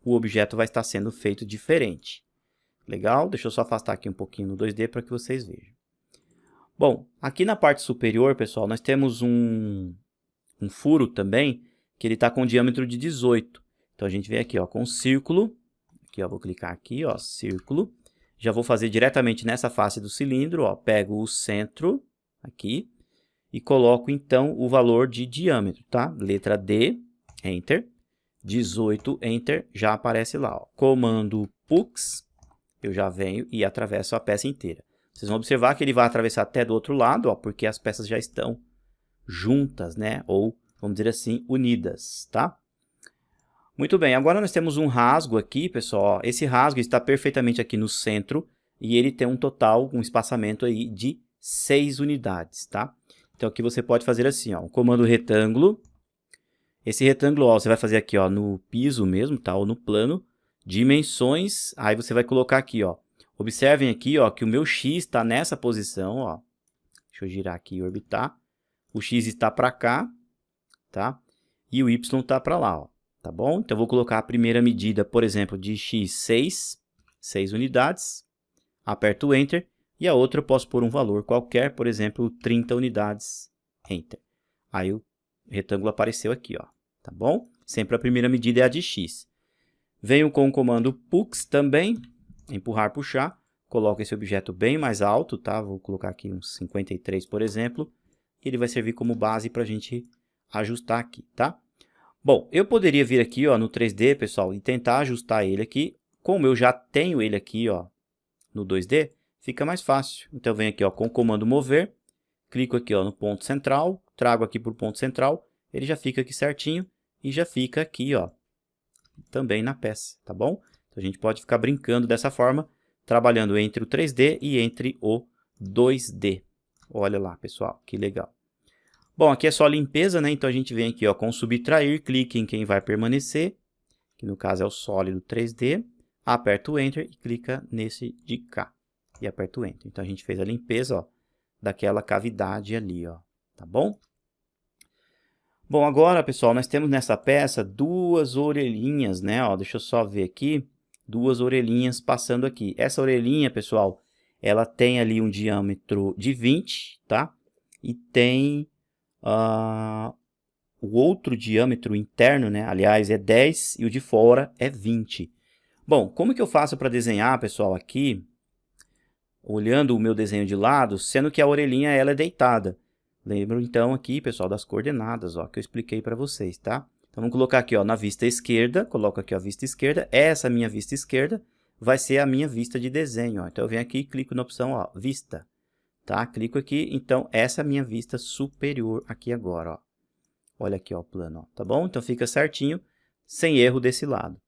o objeto vai estar sendo feito diferente. Legal? Deixa eu só afastar aqui um pouquinho no 2D para que vocês vejam. Bom, aqui na parte superior, pessoal, nós temos um furo também, que ele está com um diâmetro de 18. Então, a gente vem aqui ó, com um círculo. Aqui, ó, vou clicar aqui, ó, círculo. Já vou fazer diretamente nessa face do cilindro, ó, pego o centro aqui e coloco então o valor de diâmetro, tá? Letra D, Enter, 18, Enter, já aparece lá, ó. Comando Pux, eu já venho e atravesso a peça inteira. Vocês vão observar que ele vai atravessar até do outro lado, ó, porque as peças já estão juntas, né? Ou, vamos dizer assim, unidas, tá? Muito bem, agora nós temos um rasgo aqui, pessoal. Ó, esse rasgo está perfeitamente aqui no centro e ele tem um total, um espaçamento aí de 6 unidades, tá? Então, aqui você pode fazer assim, ó, um comando retângulo. Esse retângulo, ó, você vai fazer aqui, ó, no piso mesmo, tá? Ou no plano. dimensões, aí você vai colocar aqui, ó. Observem aqui, ó, que o meu X está nessa posição, ó. Deixa eu girar aqui e orbitar. O X está para cá, tá? E o Y está para lá, ó. Tá bom? Então, eu vou colocar a primeira medida, por exemplo, de X 6 unidades. Aperto o Enter. E a outra eu posso pôr um valor qualquer, por exemplo, 30 unidades. Enter. Aí o retângulo apareceu aqui, ó. Tá bom? Sempre a primeira medida é a de X. Venho com o comando Pux também. Empurrar, puxar. Coloco esse objeto bem mais alto, tá? Vou colocar aqui uns 53, por exemplo. Ele vai servir como base para a gente ajustar aqui, tá? Bom, eu poderia vir aqui, ó, no 3D, pessoal, e tentar ajustar ele aqui. Como eu já tenho ele aqui, ó, no 2D, fica mais fácil. Então, eu venho aqui, ó, com o comando mover, clico aqui, ó, no ponto central, trago aqui para o ponto central, ele já fica aqui certinho e já fica aqui, ó, também na peça, tá bom? Então, a gente pode ficar brincando dessa forma, trabalhando entre o 3D e entre o 2D. Olha lá, pessoal, que legal. Bom, aqui é só limpeza, né? Então, a gente vem aqui, ó, com subtrair, clique em quem vai permanecer, que no caso é o sólido 3D, aperta o Enter e clica nesse de cá, e aperta o Enter. Então, a gente fez a limpeza, ó, daquela cavidade ali, ó, tá bom? Bom, agora, pessoal, nós temos nessa peça duas orelhinhas, né? Ó, deixa eu só ver aqui, duas orelhinhas passando aqui. Essa orelhinha, pessoal, ela tem ali um diâmetro de 20, tá? E tem o outro diâmetro interno, né? Aliás, é 10 e o de fora é 20. Bom, como que eu faço para desenhar, pessoal, aqui, olhando o meu desenho de lado, sendo que a orelhinha ela é deitada? Lembro, então, aqui, pessoal, das coordenadas, ó, que eu expliquei para vocês, tá? Então, vamos colocar aqui, ó, na vista esquerda, coloco aqui a vista esquerda, essa minha vista esquerda vai ser a minha vista de desenho, ó. Então, eu venho aqui e clico na opção, ó, vista, tá? Clico aqui, então, essa é a minha vista superior aqui agora, ó. Olha aqui, ó, o plano, ó, tá bom? Então, fica certinho, sem erro desse lado.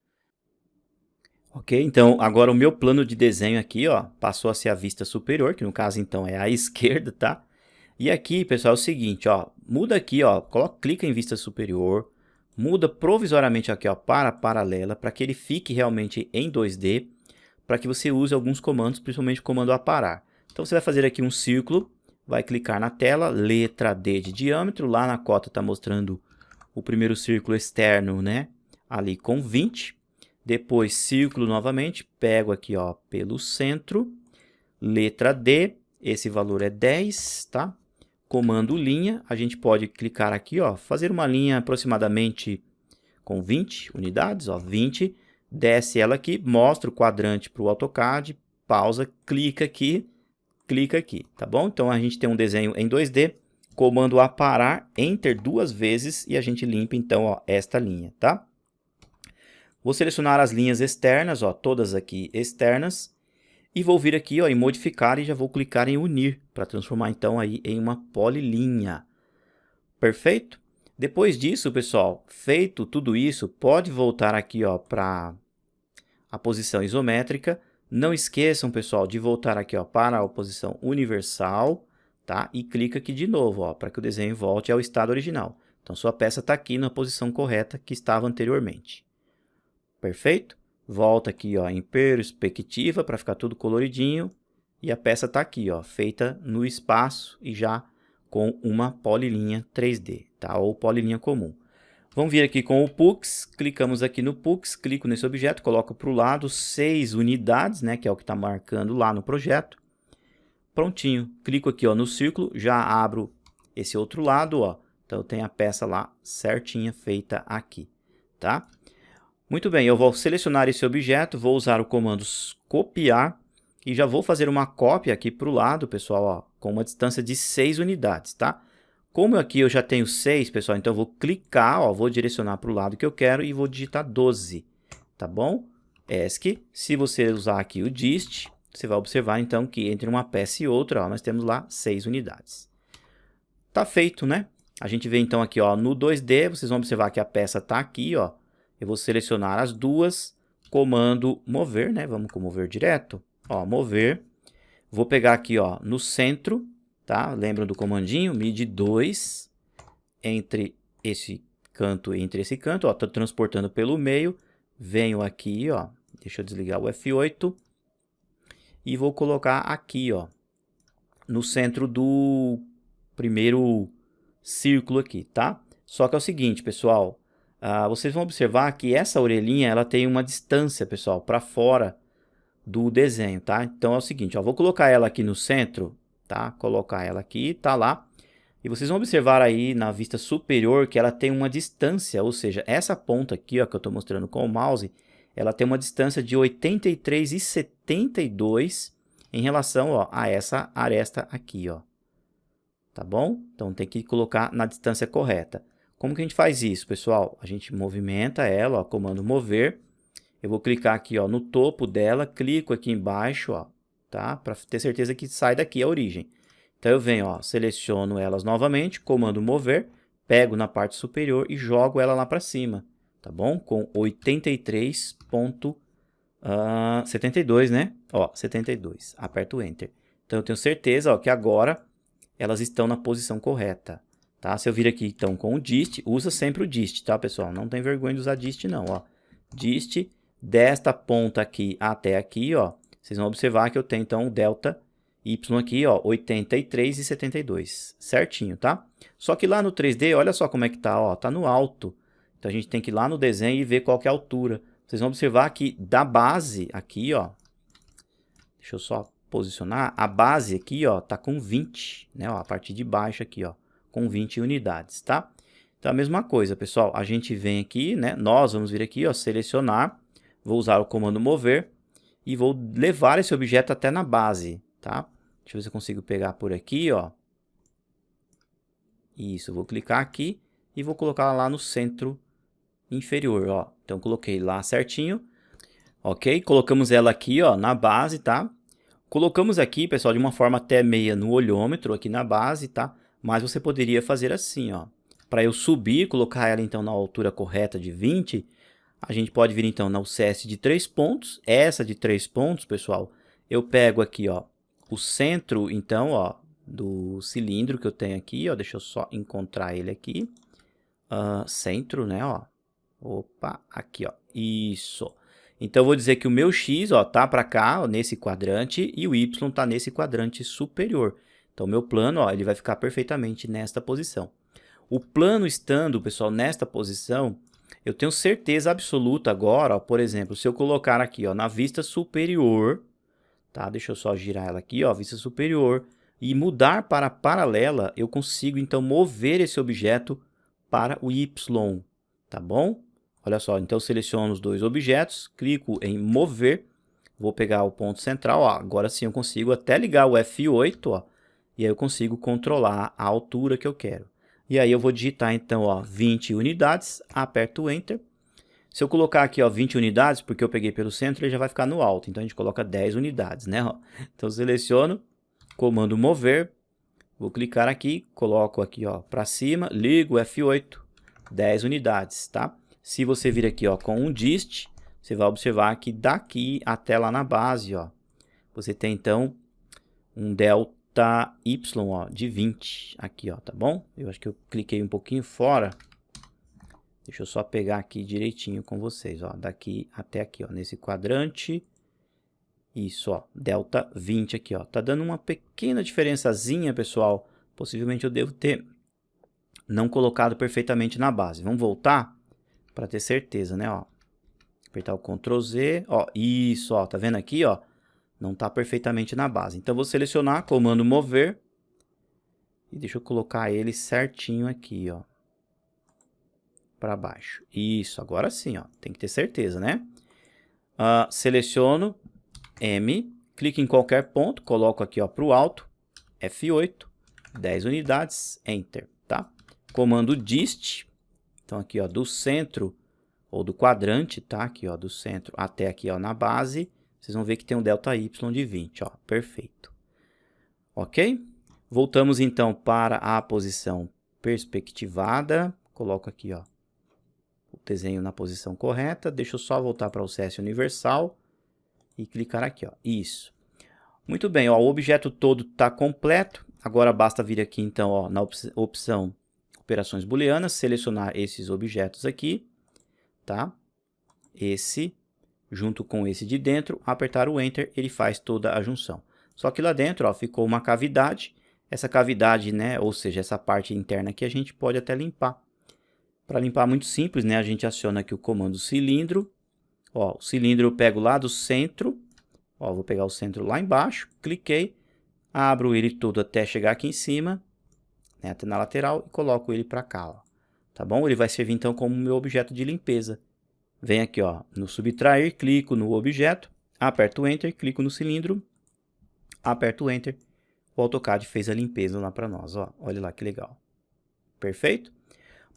Ok, então, agora o meu plano de desenho aqui, ó, passou a ser a vista superior, que no caso, então, é a esquerda, tá? E aqui, pessoal, é o seguinte, ó, muda aqui, ó, clica em vista superior, muda provisoriamente aqui, ó, para paralela, para que ele fique realmente em 2D, para que você use alguns comandos, principalmente o comando aparar. Então, você vai fazer aqui um círculo, vai clicar na tela, letra D de diâmetro, lá na cota está mostrando o primeiro círculo externo, né, ali com 20. Depois, círculo novamente, pego aqui, ó, pelo centro, letra D, esse valor é 10, tá? Comando linha, a gente pode clicar aqui, ó, fazer uma linha aproximadamente com 20 unidades, ó, 20, desce ela aqui, mostra o quadrante para o AutoCAD, pausa, clica aqui, tá bom? Então, a gente tem um desenho em 2D, comando aparar, Enter duas vezes e a gente limpa, então, ó, esta linha, tá? Vou selecionar as linhas externas, ó, todas aqui externas, e vou vir aqui, ó, em modificar e já vou clicar em unir, para transformar então aí em uma polilinha. Perfeito? Depois disso, pessoal, feito tudo isso, pode voltar aqui, ó, para a posição isométrica. Não esqueçam, pessoal, de voltar aqui, ó, para a posição universal, tá? E clica aqui de novo, ó, para que o desenho volte ao estado original. Então, sua peça está aqui na posição correta que estava anteriormente. Perfeito? Volta aqui, ó, em perspectiva para ficar tudo coloridinho. E a peça está aqui, ó, feita no espaço e já com uma polilinha 3D, tá? Ou polilinha comum. Vamos vir aqui com o Pux, clicamos aqui no Pux, clico nesse objeto, coloco para o lado 6 unidades, né? Que é o que está marcando lá no projeto. Prontinho. Clico aqui, ó, no círculo, já abro esse outro lado, ó. Então, tem a peça lá certinha feita aqui, tá? Muito bem, eu vou selecionar esse objeto, vou usar o comando copiar e já vou fazer uma cópia aqui para o lado, pessoal, ó, com uma distância de 6 unidades, tá? Como aqui eu já tenho 6, pessoal, então eu vou clicar, ó, vou direcionar para o lado que eu quero e vou digitar 12, tá bom? ESC, se você usar aqui o dist, você vai observar então que entre uma peça e outra, ó, nós temos lá 6 unidades. Tá feito, né? A gente vê então aqui, ó, no 2D, vocês vão observar que a peça tá aqui, ó. Eu vou selecionar as duas, comando mover, né? Vamos com mover direto, ó, mover. Vou pegar aqui, ó, no centro, tá? Lembram do comandinho? MIDI 2 entre esse canto e esse canto, ó, tô transportando pelo meio. Venho aqui, ó, Deixa eu desligar o F8. E vou colocar aqui, ó, no centro do primeiro círculo aqui, tá? Só que é o seguinte, pessoal, vocês vão observar que essa orelhinha, ela tem uma distância, pessoal, para fora do desenho, tá? Então é o seguinte, ó, vou colocar ela aqui no centro, tá? Colocar ela aqui, tá lá. E vocês vão observar aí na vista superior que ela tem uma distância, ou seja, essa ponta aqui, ó, que eu estou mostrando com o mouse, ela tem uma distância de 83,72 em relação, ó, a essa aresta aqui, ó. Tá bom? Então tem que colocar na distância correta. Como que a gente faz isso, pessoal? A gente movimenta ela, ó, comando mover. Eu vou clicar aqui, ó, no topo dela, clico aqui embaixo, ó, tá? Para ter certeza que sai daqui a origem. Então eu venho, ó, seleciono elas novamente, comando mover, pego na parte superior e jogo ela lá para cima, tá bom? Com 83,72, né? Ó, 72. Aperto Enter. Então eu tenho certeza, ó, que agora elas estão na posição correta, tá? Se eu vir aqui então com o dist, usa sempre o dist, tá, pessoal? Não tem vergonha de usar dist não, ó. Dist desta ponta aqui até aqui, ó. Vocês vão observar que eu tenho então o delta y aqui, ó, 83,72, certinho, tá? Só que lá no 3D, olha só como é que tá, ó, tá no alto. Então a gente tem que ir lá no desenho e ver qual que é a altura. Vocês vão observar que da base aqui, ó, deixa eu só posicionar, a base aqui, ó, tá com 20, né, ó, a parte de baixo aqui, ó, com 20 unidades, tá? Então a mesma coisa, pessoal, a gente vem aqui, né, nós vamos vir aqui, ó, selecionar, vou usar o comando mover e vou levar esse objeto até na base, tá? Deixa eu ver se eu consigo pegar por aqui, ó. Isso, eu vou clicar aqui e vou colocar lá no centro inferior, ó. Então, coloquei lá certinho. Ok? Colocamos ela aqui, ó, na base, tá? Colocamos aqui, pessoal, de uma forma até meia no olhômetro, aqui na base, tá? Mas você poderia fazer assim, ó. Para eu subir, colocar ela, então, na altura correta de 20, a gente pode vir, então, na UCS de 3 pontos. Essa de 3 pontos, pessoal, eu pego aqui, ó, o centro, então, ó, do cilindro que eu tenho aqui, ó, deixa eu só encontrar ele aqui, centro, né, ó, opa, aqui, ó, isso. Então, eu vou dizer que o meu X, ó, tá para cá, ó, nesse quadrante, e o Y tá nesse quadrante superior. Então, o meu plano, ó, ele vai ficar perfeitamente nesta posição. O plano estando, pessoal, nesta posição, eu tenho certeza absoluta agora, ó, por exemplo, se eu colocar aqui, ó, na vista superior, tá? Deixa eu só girar ela aqui, ó, vista superior, e mudar para paralela, eu consigo então mover esse objeto para o Y, tá bom? Olha só, então eu seleciono os dois objetos, clico em mover, vou pegar o ponto central, ó, agora sim eu consigo até ligar o F8, ó, e aí eu consigo controlar a altura que eu quero. E aí eu vou digitar então, ó, 20 unidades, aperto Enter. Se eu colocar aqui, ó, 20 unidades, porque eu peguei pelo centro, ele já vai ficar no alto. Então, a gente coloca 10 unidades, né? Ó. Então, eu seleciono, comando mover, vou clicar aqui, coloco aqui, ó, para cima, ligo F8, 10 unidades, tá? Se você vir aqui, ó, com um dist, você vai observar que daqui até lá na base, ó, você tem, então, um delta Y, ó, de 20 aqui, ó, tá bom? Eu acho que eu cliquei um pouquinho fora. Deixa eu só pegar aqui direitinho com vocês, ó, daqui até aqui, ó, nesse quadrante. Isso, ó, delta 20 aqui, ó. Tá dando uma pequena diferençazinha, pessoal. Possivelmente eu devo ter não colocado perfeitamente na base. Vamos voltar para ter certeza, né, ó. Apertar o Ctrl Z, ó, isso, ó, tá vendo aqui, ó? Não tá perfeitamente na base. Então, eu vou selecionar, comando mover. E deixa eu colocar ele certinho aqui, ó. Para baixo. Isso, agora sim, ó. Tem que ter certeza, né? Seleciono M, clico em qualquer ponto, coloco aqui, ó, para o alto, F8, 10 unidades, Enter, tá? Comando dist, então aqui, ó, do centro ou do quadrante, tá? Aqui, ó, do centro até aqui, ó, na base, vocês vão ver que tem um delta Y de 20, ó, perfeito. Ok? Voltamos então para a posição perspectivada, coloco aqui, ó, o desenho na posição correta, deixa eu só voltar para o CSS universal e clicar aqui, ó, isso. Muito bem, ó, o objeto todo está completo, agora basta vir aqui então, ó, na opção operações booleanas, selecionar esses objetos aqui, tá? Esse junto com esse de dentro, apertar o Enter, ele faz toda a junção. Só que lá dentro, ó, ficou uma cavidade. Essa cavidade, né, ou seja, essa parte interna aqui, a gente pode até limpar. Para limpar, muito simples, né, a gente aciona aqui o comando cilindro. Ó, o cilindro eu pego lá do centro. Ó, vou pegar o centro lá embaixo, cliquei, abro ele todo até chegar aqui em cima, né, até na lateral, e coloco ele para cá, ó. Tá bom? Ele vai servir então como meu objeto de limpeza. Venho aqui, ó, no subtrair, clico no objeto, aperto o Enter, clico no cilindro, aperto o Enter, o AutoCAD fez a limpeza lá para nós, ó. Olha lá que legal. Perfeito?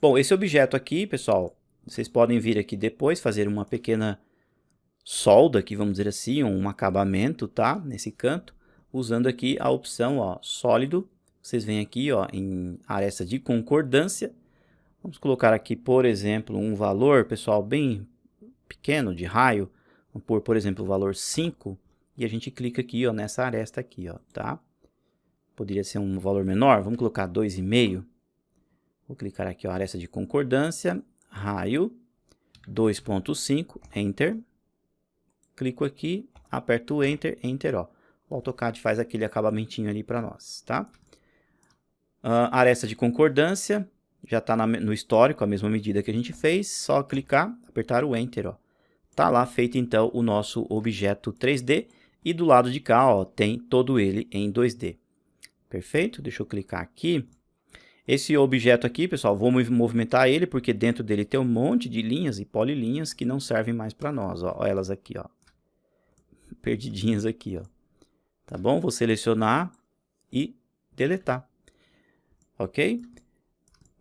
Bom, esse objeto aqui, pessoal, vocês podem vir aqui depois fazer uma pequena solda aqui, vamos dizer assim, um acabamento, tá? Nesse canto, usando aqui a opção, ó, sólido. Vocês vêm aqui, ó, em aresta de concordância. Vamos colocar aqui, por exemplo, um valor, pessoal, bem pequeno de raio. Vamos pôr, por exemplo, o valor 5. E a gente clica aqui, ó, nessa aresta aqui, ó, tá? Poderia ser um valor menor. Vamos colocar 2,5. Vou clicar aqui, ó, aresta de concordância, raio, 2,5, Enter. Clico aqui, aperto o Enter, Enter, ó. O AutoCAD faz aquele acabamentinho ali para nós, tá? Aresta de concordância. Já está no histórico, a mesma medida que a gente fez, só clicar, apertar o Enter, ó. Tá lá feito então o nosso objeto 3D e do lado de cá, ó, tem todo ele em 2D. Perfeito? Deixa eu clicar aqui. Esse objeto aqui, pessoal, vou movimentar ele porque dentro dele tem um monte de linhas e polilinhas que não servem mais para nós, ó. Olha elas aqui, ó. Perdidinhas aqui, ó. Tá bom? Vou selecionar e deletar. OK?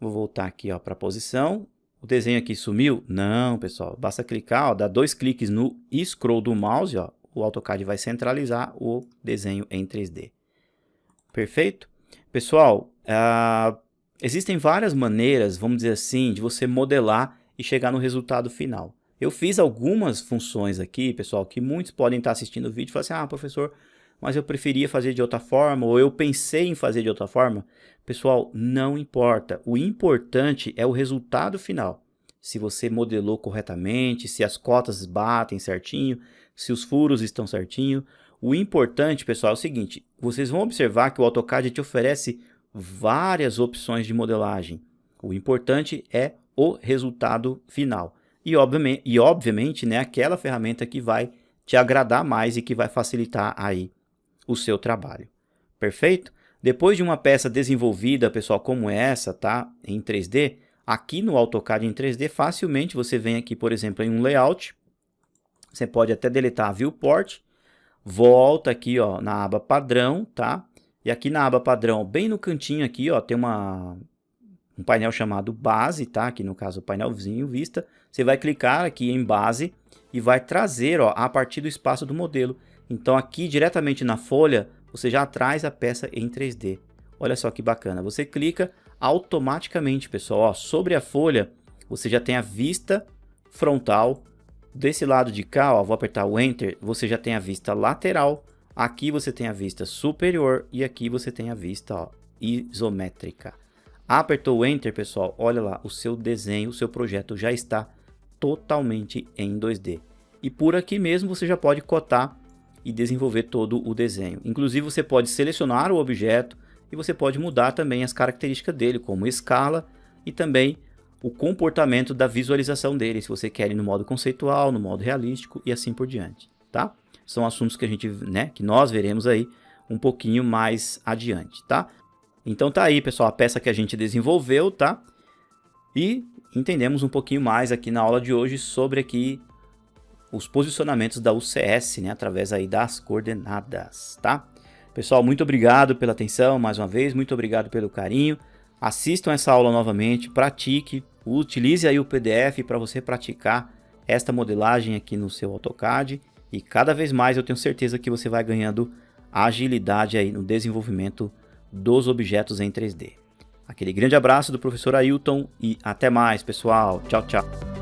Vou voltar aqui, ó, para a posição. O desenho aqui sumiu? Não, pessoal. Basta clicar, ó, dar 2 cliques no scroll do mouse, ó, o AutoCAD vai centralizar o desenho em 3D. Perfeito? Pessoal, existem várias maneiras, vamos dizer assim, de você modelar e chegar no resultado final. Eu fiz algumas funções aqui, pessoal, que muitos podem estar assistindo o vídeo e falar assim, ah, professor, mas eu preferia fazer de outra forma, ou eu pensei em fazer de outra forma. Pessoal, não importa. O importante é o resultado final. Se você modelou corretamente, se as cotas batem certinho, se os furos estão certinho. O importante, pessoal, é o seguinte. Vocês vão observar que o AutoCAD te oferece várias opções de modelagem. O importante é o resultado final. E obviamente, né, aquela ferramenta que vai te agradar mais e que vai facilitar aí o seu trabalho. Perfeito? Depois de uma peça desenvolvida, pessoal, como essa, tá? Em 3D, aqui no AutoCAD em 3D, facilmente você vem aqui, por exemplo, em um layout. Você pode até deletar a viewport. Volta aqui, ó, na aba padrão, tá? E aqui na aba padrão, bem no cantinho aqui, ó, tem um painel chamado base, tá? Aqui no caso o painelzinho vista. Você vai clicar aqui em base e vai trazer, ó, a partir do espaço do modelo. Então aqui diretamente na folha, você já traz a peça em 3D. Olha só que bacana. Você clica automaticamente, pessoal, ó, sobre a folha, você já tem a vista frontal. Desse lado de cá, ó, vou apertar o Enter, você já tem a vista lateral. Aqui você tem a vista superior e aqui você tem a vista, ó, isométrica. Apertou o Enter, pessoal, olha lá, o seu desenho, o seu projeto já está totalmente em 2D. E por aqui mesmo você já pode cotar e desenvolver todo o desenho. Inclusive você pode selecionar o objeto e você pode mudar também as características dele, como escala e também o comportamento da visualização dele, se você quer ir no modo conceitual, no modo realístico e assim por diante, tá? São assuntos que a gente, né, que nós veremos aí um pouquinho mais adiante, tá? Então tá aí, pessoal, a peça que a gente desenvolveu, tá? E entendemos um pouquinho mais aqui na aula de hoje sobre aqui os posicionamentos da UCS, né, através aí das coordenadas, tá? Pessoal, muito obrigado pela atenção mais uma vez, muito obrigado pelo carinho. Assistam essa aula novamente, pratique, utilize aí o PDF para você praticar esta modelagem aqui no seu AutoCAD e cada vez mais eu tenho certeza que você vai ganhando agilidade aí no desenvolvimento dos objetos em 3D. Aquele grande abraço do professor Ailton e até mais, pessoal. Tchau, tchau.